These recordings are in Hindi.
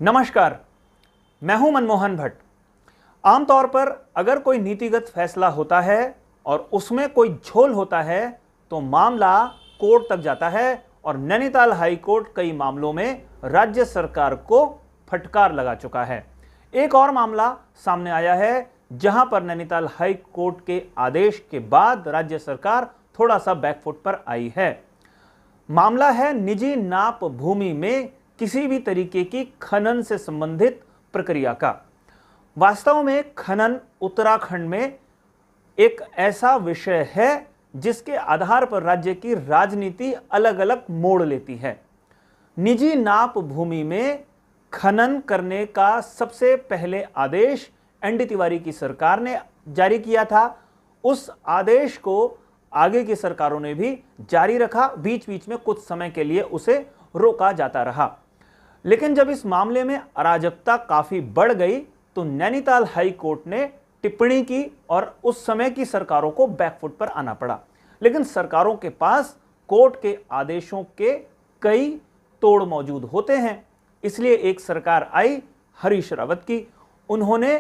नमस्कार, मैं हूं मनमोहन भट्ट। आमतौर पर अगर कोई नीतिगत फैसला होता है और उसमें कोई झोल होता है तो मामला कोर्ट तक जाता है और नैनीताल हाई कोर्ट कई मामलों में राज्य सरकार को फटकार लगा चुका है। एक और मामला सामने आया है जहां पर नैनीताल हाई कोर्ट के आदेश के बाद राज्य सरकार थोड़ा सा बैकफुट पर आई है। मामला है निजी नाप भूमि में किसी भी तरीके की खनन से संबंधित प्रक्रिया का। वास्तव में खनन उत्तराखंड में एक ऐसा विषय है जिसके आधार पर राज्य की राजनीति अलग अलग मोड़ लेती है। निजी नाप भूमि में खनन करने का सबसे पहले आदेश एनडी तिवारी की सरकार ने जारी किया था। उस आदेश को आगे की सरकारों ने भी जारी रखा, बीच बीच में कुछ समय के लिए उसे रोका जाता रहा। लेकिन जब इस मामले में अराजकता काफी बढ़ गई तो नैनीताल हाई कोर्ट ने टिप्पणी की और उस समय की सरकारों को बैकफुट पर आना पड़ा। लेकिन सरकारों के पास कोर्ट के आदेशों के कई तोड़ मौजूद होते हैं, इसलिए एक सरकार आई हरीश रावत की। उन्होंने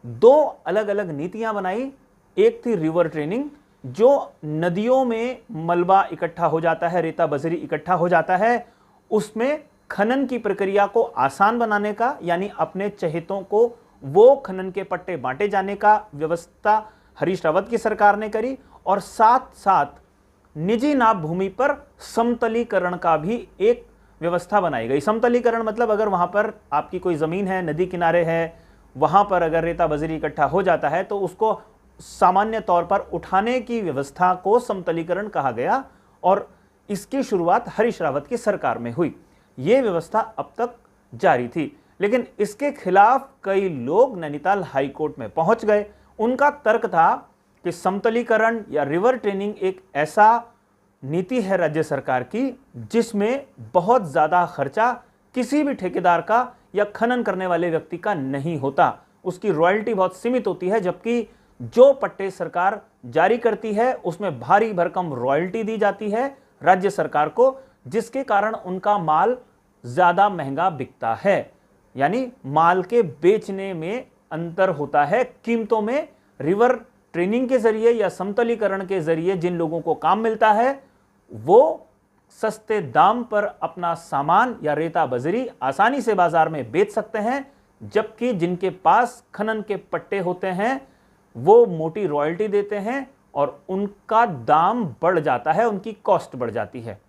दो अलग अलग नीतियां बनाई। एक थी रिवर ट्रेनिंग, जो नदियों में मलबा इकट्ठा हो जाता है, रेता बजरी इकट्ठा हो जाता है, उसमें खनन की प्रक्रिया को आसान बनाने का, यानी अपने चहेतों को वो खनन के पट्टे बांटे जाने का व्यवस्था हरीश रावत की सरकार ने करी। और साथ साथ निजी नाप भूमि पर समतलीकरण का भी एक व्यवस्था बनाई गई। समतलीकरण मतलब अगर वहां पर आपकी कोई जमीन है, नदी किनारे है, वहां पर अगर रेता बजरी इकट्ठा हो जाता है तो उसको सामान्य तौर पर उठाने की व्यवस्था को समतलीकरण कहा गया और इसकी शुरुआत हरीश रावत की सरकार में हुई। यह व्यवस्था अब तक जारी थी, लेकिन इसके खिलाफ कई लोग नैनीताल हाई कोर्ट में पहुंच गए। उनका तर्क था कि समतलीकरण या रिवर ट्रेनिंग एक ऐसा नीति है राज्य सरकार की जिसमें बहुत ज्यादा खर्चा किसी भी ठेकेदार का या खनन करने वाले व्यक्ति का नहीं होता। उसकी रॉयल्टी बहुत सीमित होती है, जबकि जो पट्टे सरकार जारी करती है उसमें भारी भरकम रॉयल्टी दी जाती है राज्य सरकार को, जिसके कारण उनका माल ज्यादा महंगा बिकता है। यानी माल के बेचने में अंतर होता है कीमतों में। रिवर ट्रेनिंग के जरिए या समतलीकरण के जरिए जिन लोगों को काम मिलता है वो सस्ते दाम पर अपना सामान या रेता बजरी आसानी से बाजार में बेच सकते हैं, जबकि जिनके पास खनन के पट्टे होते हैं वो मोटी रॉयल्टी देते हैं और उनका दाम बढ़ जाता है, उनकी कॉस्ट बढ़ जाती है।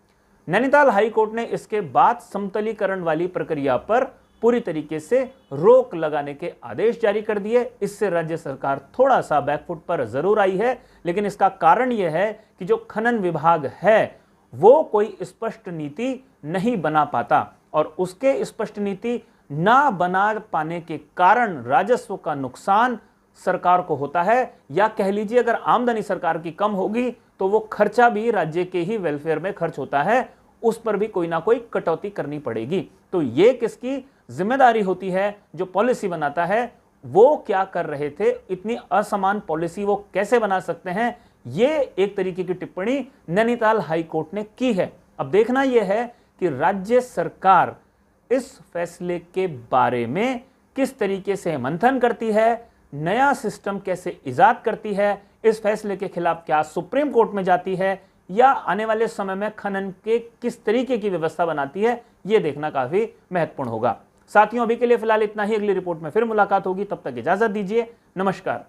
नैनीताल हाई कोर्ट ने इसके बाद समतलीकरण वाली प्रक्रिया पर पूरी तरीके से रोक लगाने के आदेश जारी कर दिए। इससे राज्य सरकार थोड़ा सा बैकफुट पर जरूर आई है, लेकिन इसका कारण यह है कि जो खनन विभाग है वो कोई स्पष्ट नीति नहीं बना पाता और उसके स्पष्ट नीति ना बना पाने के कारण राजस्व का नुकसान सरकार को होता है, या कह लीजिए अगर आमदनी सरकार की कम होगी तो वो खर्चा भी राज्य के ही वेलफेयर में खर्च होता है, उस पर भी कोई ना कोई कटौती करनी पड़ेगी। तो ये किसकी जिम्मेदारी होती है? जो पॉलिसी बनाता है वो क्या कर रहे थे, इतनी असमान पॉलिसी वो कैसे बना सकते हैं, ये एक तरीके की टिप्पणी नैनीताल हाई कोर्ट ने की है। अब देखना यह है कि राज्य सरकार इस फैसले के बारे में किस तरीके से मंथन करती है, नया सिस्टम कैसे इजाद करती है, इस फैसले के खिलाफ क्या सुप्रीम कोर्ट में जाती है या आने वाले समय में खनन के किस तरीके की व्यवस्था बनाती है, यह देखना काफी महत्वपूर्ण होगा। साथियों, अभी के लिए फिलहाल इतना ही। अगली रिपोर्ट में फिर मुलाकात होगी, तब तक इजाजत दीजिए। नमस्कार।